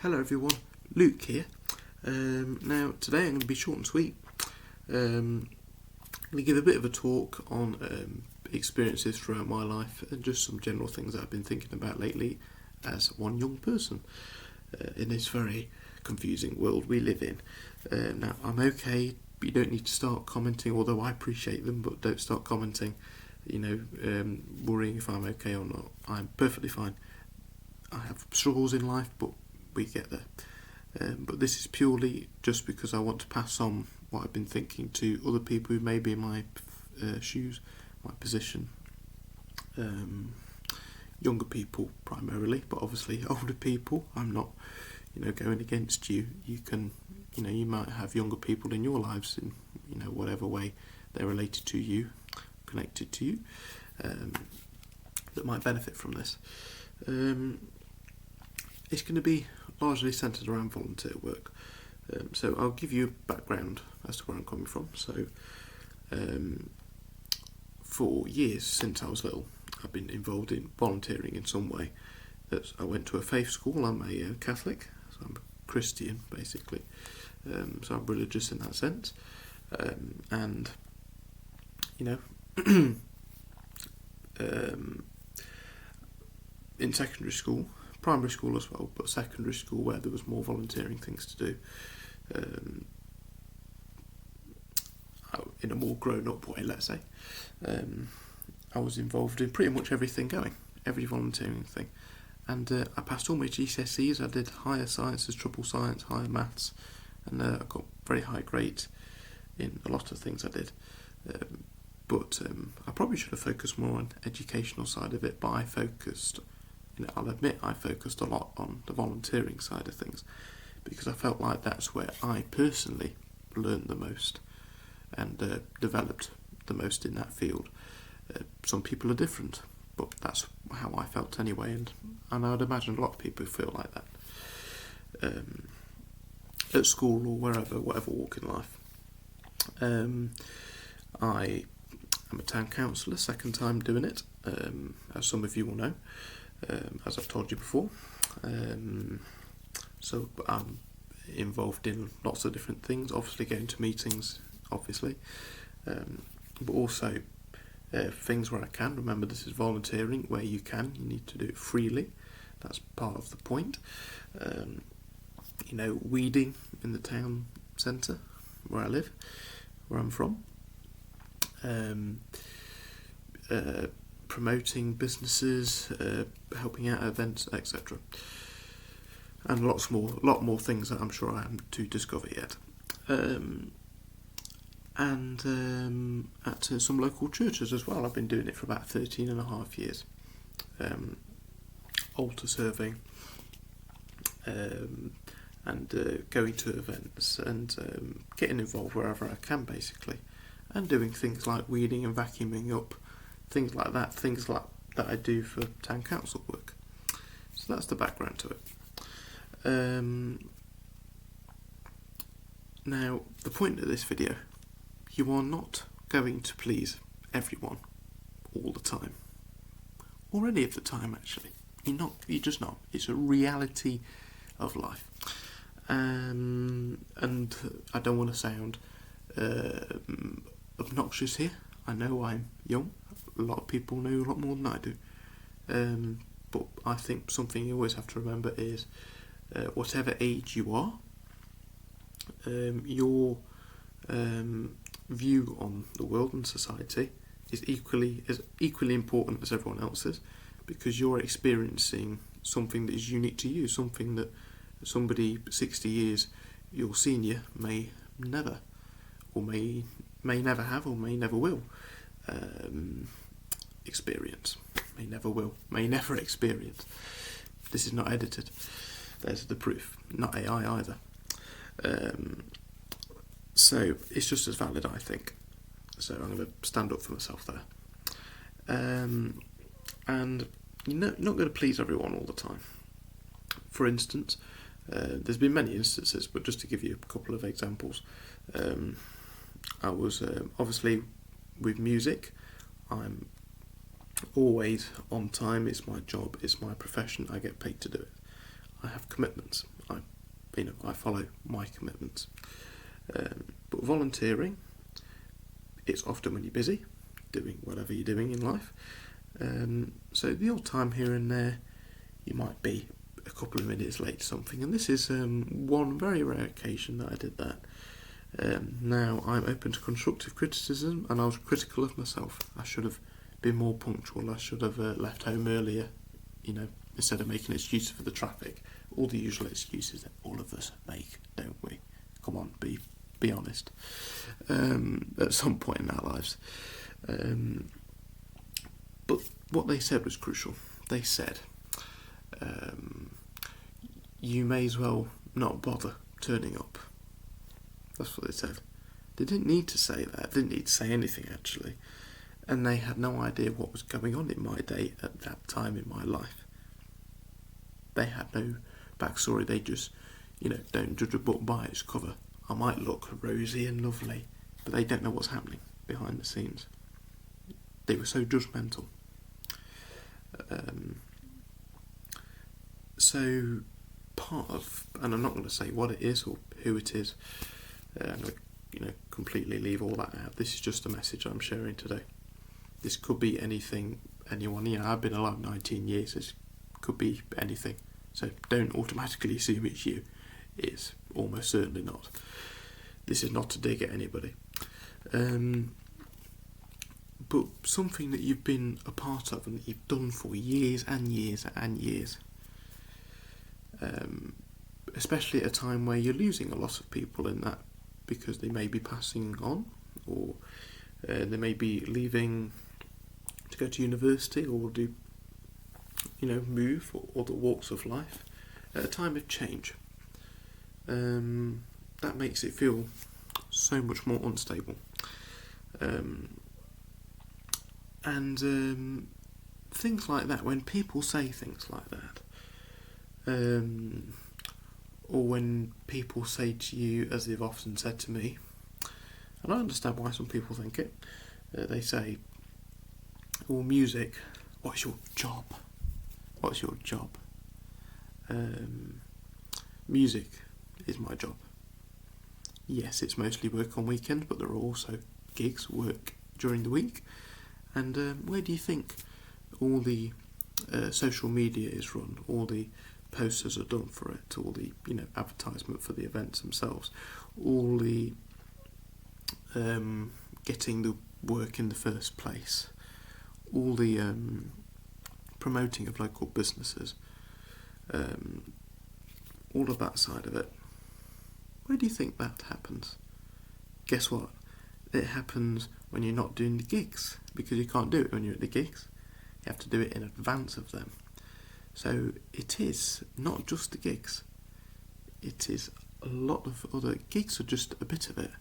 Hello everyone, Luke here. Now today I'm going to be short and sweet. I'm going to give a bit of a talk on experiences throughout my life and just some general things that I've been thinking about lately as one young person in this very confusing world we live in. Now I'm okay, but you don't need to start commenting, although I appreciate them, but don't start commenting, worrying if I'm okay or not. I'm perfectly fine. I have struggles in life, but we get there. But this is purely just because I want to pass on what I've been thinking to other people who may be in my shoes, my position. Younger people primarily, but obviously older people. I'm not, going against you. You can, you might have younger people in your lives in, whatever way they're related to you, connected to you, that might benefit from this. It's going to be largely centred around volunteer work. So I'll give you a background as to where I'm coming from. So for years since I was little, I've been involved in volunteering in some way. I went to a faith school. I'm a Catholic, so I'm a Christian basically. So I'm religious in that sense. And in secondary school, primary school as well, but secondary school where there was more volunteering things to do, in a more grown-up way, let's say. I was involved in pretty much everything going, every volunteering thing. And I passed all my GCSEs. I did higher sciences, triple science, higher maths, and I got very high grades in a lot of things I did. But I probably should have focused more on the educational side of it, but I focused, I'll admit I focused a lot on the volunteering side of things because I felt like that's where I personally learned the most and developed the most in that field. Some people are different, but that's how I felt anyway, and I would imagine a lot of people feel like that at school or wherever, whatever walk in life. I am a town councillor, second time doing it, as some of you will know, as I've told you before. So I'm involved in lots of different things, obviously going to meetings, but also things where I can. Remember, this is volunteering. Where you can, you need to do it freely. That's part of the point. Weeding in the town centre where I live, where I'm from. Promoting businesses, helping out events, etc. And a lot more things that I'm sure I haven't to discover yet. And at some local churches as well. I've been doing it for about 13 and a half years. Altar serving, and going to events and getting involved wherever I can, basically, and doing things like weeding and vacuuming up, things like that I do for town council work. So that's the background to it. Now, the point of this video, you are not going to please everyone all the time, or any of the time actually. You're just not. It's a reality of life. And I don't want to sound obnoxious here. I know I'm young. A lot of people know a lot more than I do. But I think something you always have to remember is whatever age you are, your view on the world and society is equally important as everyone else's, because you're experiencing something that is unique to you, something that somebody 60 years your senior may never, or may never have, or may never will experience. May never experience. This is not edited. There's the proof. Not AI either. So it's just as valid, I think. So I'm going to stand up for myself there. And you're not going to please everyone all the time. For instance, there's been many instances, but just to give you a couple of examples, I was obviously with music. I'm always on time. It's my job. It's my profession. I get paid to do it. I have commitments. I follow my commitments. But volunteering, it's often when you're busy, doing whatever you're doing in life. So the odd time here and there, you might be a couple of minutes late to something, and this is one very rare occasion that I did that. Now, I'm open to constructive criticism, and I was critical of myself. I should have been more punctual. I should have left home earlier, instead of making excuses for the traffic. All the usual excuses that all of us make, don't we? Come on, be honest. At some point in our lives. But what they said was crucial. They said, you may as well not bother turning up. That's what they said. They didn't need to say that. They didn't need to say anything, actually. And they had no idea what was going on in my day at that time in my life. They had no backstory. They just, don't judge a book by its cover. I might look rosy and lovely, but they don't know what's happening behind the scenes. They were so judgmental. So part of, and I'm not going to say what it is or who it is, I'm going to completely leave all that out. This is just a message I'm sharing today. This could be anything, anyone. I've been alive 19 years. This could be anything. So don't automatically assume it's you. It's almost certainly not. This is not to dig at anybody. But something that you've been a part of and that you've done for years and years and years. Especially at a time where you're losing a lot of people in that, because they may be passing on, or they may be leaving to go to university, or do move, or other walks of life at a time of change. That makes it feel so much more unstable. And things like that, when people say things like that, or when people say to you, as they've often said to me, and I understand why some people think it, they say, well, music, what's your job? What's your job? Music is my job. Yes, it's mostly work on weekends, but there are also gigs, work during the week. And where do you think all the social media is run? All the posters are done for it, all the advertisement for the events themselves, all the getting the work in the first place, all the promoting of local businesses, all of that side of it. Where do you think that happens? Guess what? It happens when you're not doing the gigs, because you can't do it when you're at the gigs. You have to do it in advance of them. So it is not just the gigs. It is a lot of other gigs are just a bit of it.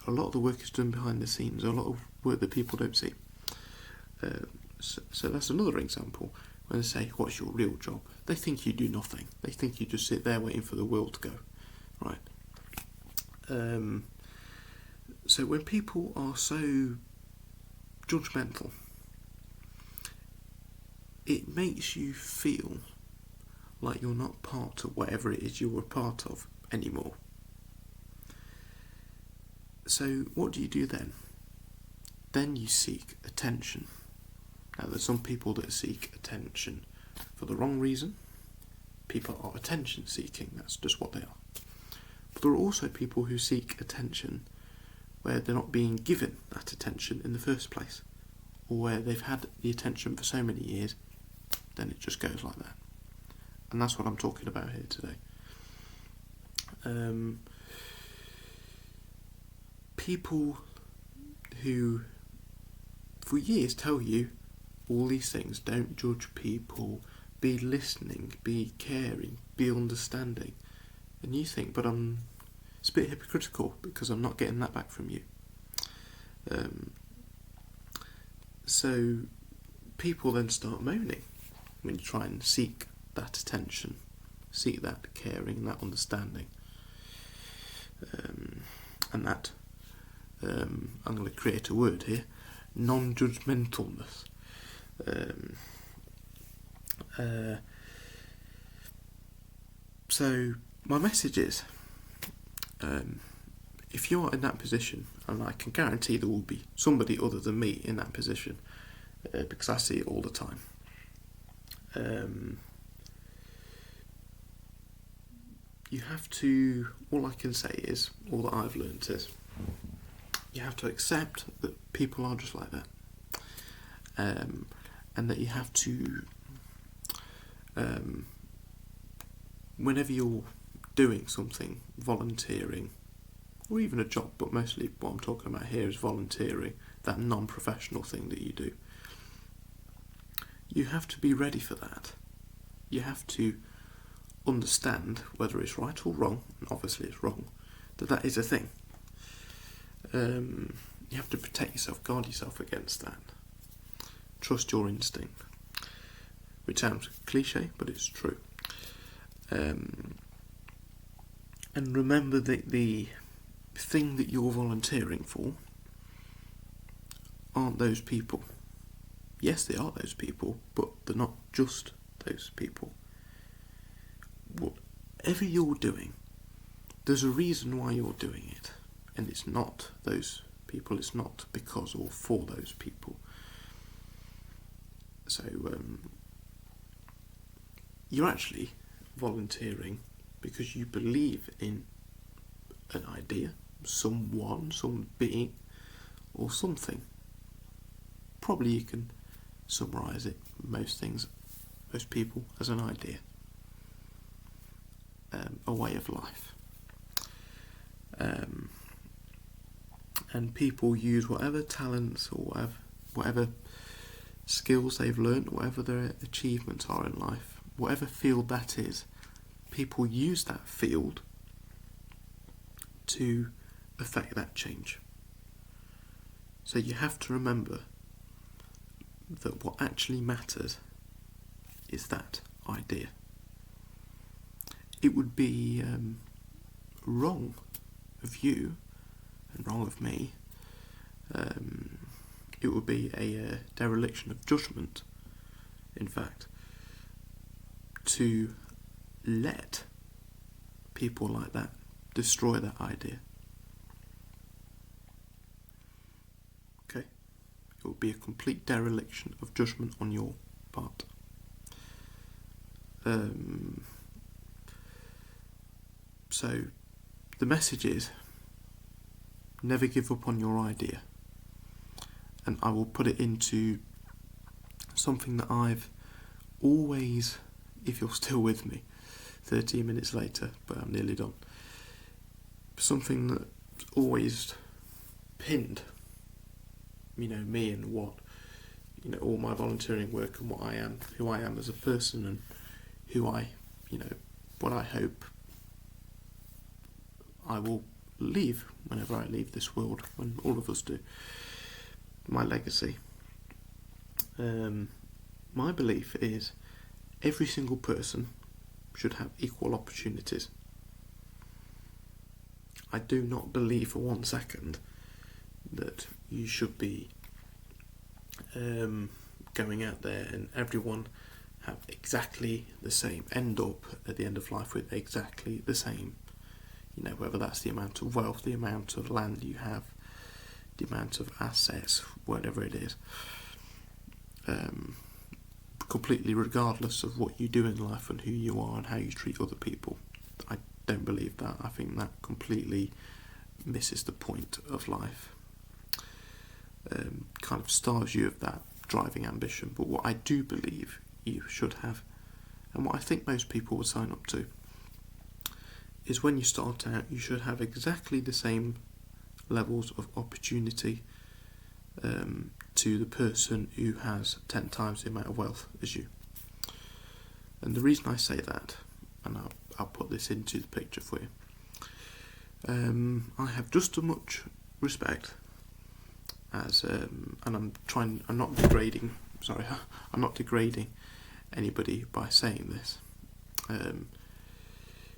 A lot of the work is done behind the scenes. A lot of work that people don't see. So that's another example. When they say, what's your real job? They think you do nothing. They think you just sit there waiting for the world to go. Right. So when people are so judgmental, it makes you feel like you're not part of whatever it is you were part of anymore. So what do you do then? Then you seek attention. Now, there's some people that seek attention for the wrong reason. People are attention seeking, that's just what they are. But there are also people who seek attention where they're not being given that attention in the first place, or where they've had the attention for so many years, then it just goes like that. And that's what I'm talking about here today. People who for years tell you all these things, don't judge people, be listening, be caring, be understanding, and you think, but it's a bit hypocritical because I'm not getting that back from you. So people then start moaning when you try and seek that attention, seek that caring, that understanding, and that I'm going to create a word here, non-judgmentalness. So my message is, if you are in that position, and I can guarantee there will be somebody other than me in that position, because I see it all the time. You have to, all I can say is, all that I've learnt is, you have to accept that people are just like that. And that you have to, whenever you're doing something, volunteering, or even a job, but mostly what I'm talking about here is volunteering, that non-professional thing that you do, you have to be ready for that. You have to understand whether it's right or wrong, and obviously it's wrong, that is a thing. You have to protect yourself, guard yourself against that. Trust your instinct. Which sounds cliche, but it's true. And remember that the thing that you're volunteering for aren't those people. Yes, they are those people, but they're not just those people. Whatever you're doing, there's a reason why you're doing it, and it's not those people, it's not because or for those people. So you're actually volunteering because you believe in an idea, someone, some being, or something. Probably you can summarise it, most people, as an idea, a way of life. And people use whatever talents or whatever skills they've learnt, whatever their achievements are in life, whatever field that is, people use that field to affect that change. So you have to remember that what actually matters is that idea. It would be wrong of you and wrong of me. It would be a dereliction of judgment, in fact, to let people like that destroy that idea. Okay? It would be a complete dereliction of judgment on your part. So, the message is, never give up on your idea. And I will put it into something that I've always, if you're still with me, 13 minutes later, but I'm nearly done, something that's always pinned, me and what, all my volunteering work and what I am, who I am as a person, and who I, what I hope I will leave whenever I leave this world, when all of us do. My legacy. My belief is every single person should have equal opportunities. I do not believe for 1 second that you should be going out there and everyone have exactly the same, end up at the end of life with exactly the same, whether that's the amount of wealth, the amount of land you have, the amount of assets, whatever it is, completely regardless of what you do in life and who you are and how you treat other people. I don't believe that. I think that completely misses the point of life. Kind of starves you of that driving ambition. But what I do believe you should have, and what I think most people would sign up to, is when you start out, you should have exactly the same levels of opportunity to the person who has 10 times the amount of wealth as you. And the reason I say that, and I'll put this into the picture for you, I have just as much respect as, and I'm not degrading anybody by saying this,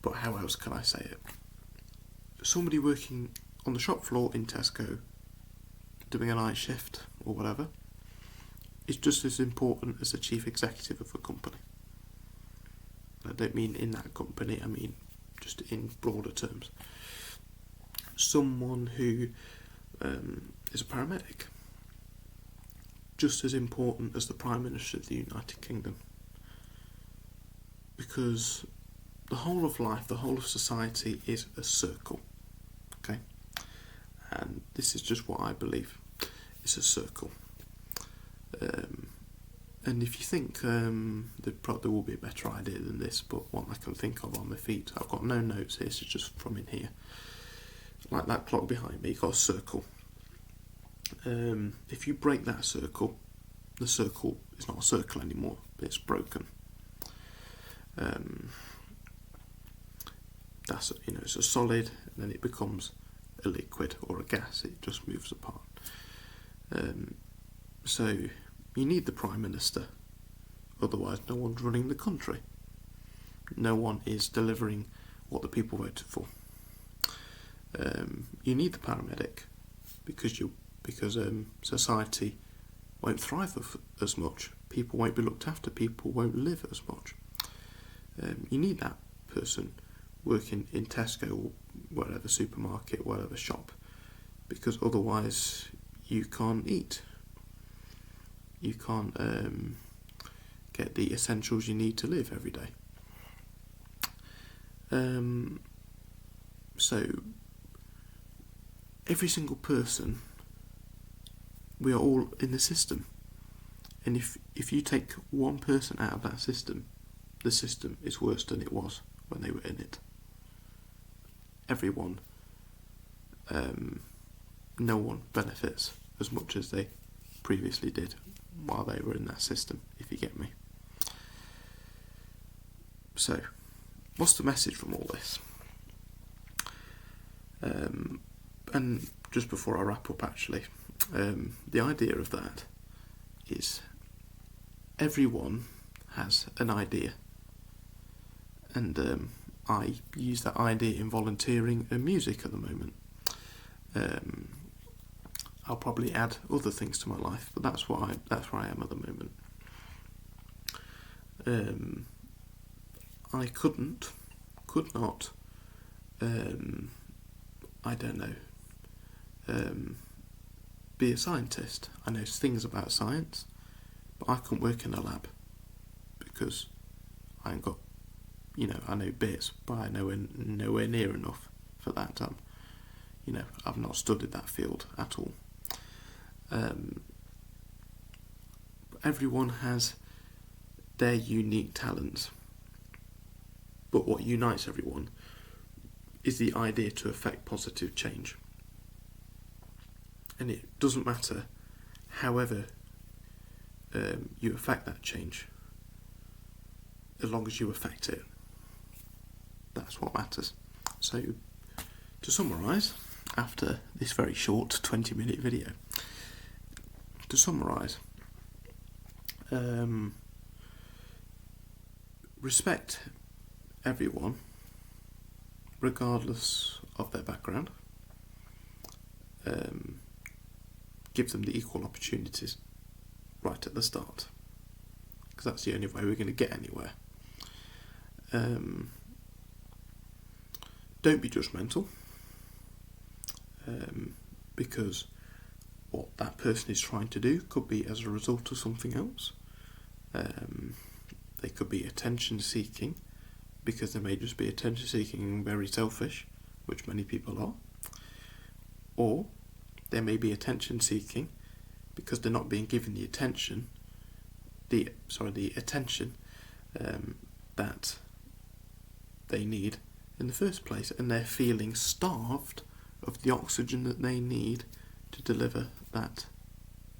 but how else can I say it? Somebody working on the shop floor in Tesco, doing a night shift or whatever, is just as important as the chief executive of a company. I don't mean in that company, I mean just in broader terms. Someone who is a paramedic, just as important as the Prime Minister of the United Kingdom, because the whole of life, the whole of society is a circle, okay? And this is just what I believe. It's a circle. And if you think there will be a better idea than this, but one I can think of on my feet, I've got no notes here, so just from in here. Like that clock behind me, you've got a circle. If you break that circle, the circle is not a circle anymore, it's broken. That's it's a solid, and then it becomes a liquid or a gas. It just moves apart. So you need the Prime Minister, otherwise no one's running the country. No one is delivering what the people voted for. You need the paramedic because society won't thrive as much. People won't be looked after. People won't live as much. You need that person working in Tesco or whatever supermarket, whatever shop, because otherwise you can't eat. You can't get the essentials you need to live every day. So every single person, we are all in the system, and if you take one person out of that system, the system is worse than it was when they were in it. Everyone, no one benefits as much as they previously did while they were in that system, if you get me. So, what's the message from all this? And just before I wrap up, actually, the idea of that is everyone has an idea, and I use that idea in volunteering and music at the moment. I'll probably add other things to my life, but that's where I am at the moment. I could not, I don't know, be a scientist. I know things about science, but I couldn't work in a lab because I ain't got, I know bits, but I know nowhere near enough for that. I've not studied that field at all. Everyone has their unique talents, but what unites everyone is the idea to affect positive change. And it doesn't matter however you affect that change, as long as you affect it. That's what matters. So, to summarise, after this very short 20-minute video, to summarise, respect everyone, regardless of their background. Give them the equal opportunities right at the start, because that's the only way we're going to get anywhere. Don't be judgmental, because what that person is trying to do could be as a result of something else. They could be attention seeking, because they may just be attention seeking and very selfish, which many people are. Or they may be attention seeking because they're not being given the attention that they need in the first place, and they're feeling starved of the oxygen that they need to deliver that,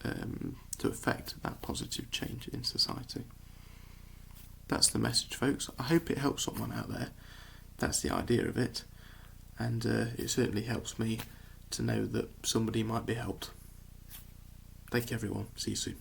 to affect that positive change in society. That's the message, folks. I hope it helps someone out there. That's the idea of it, and it certainly helps me to know that somebody might be helped. Thank you, everyone. See you soon.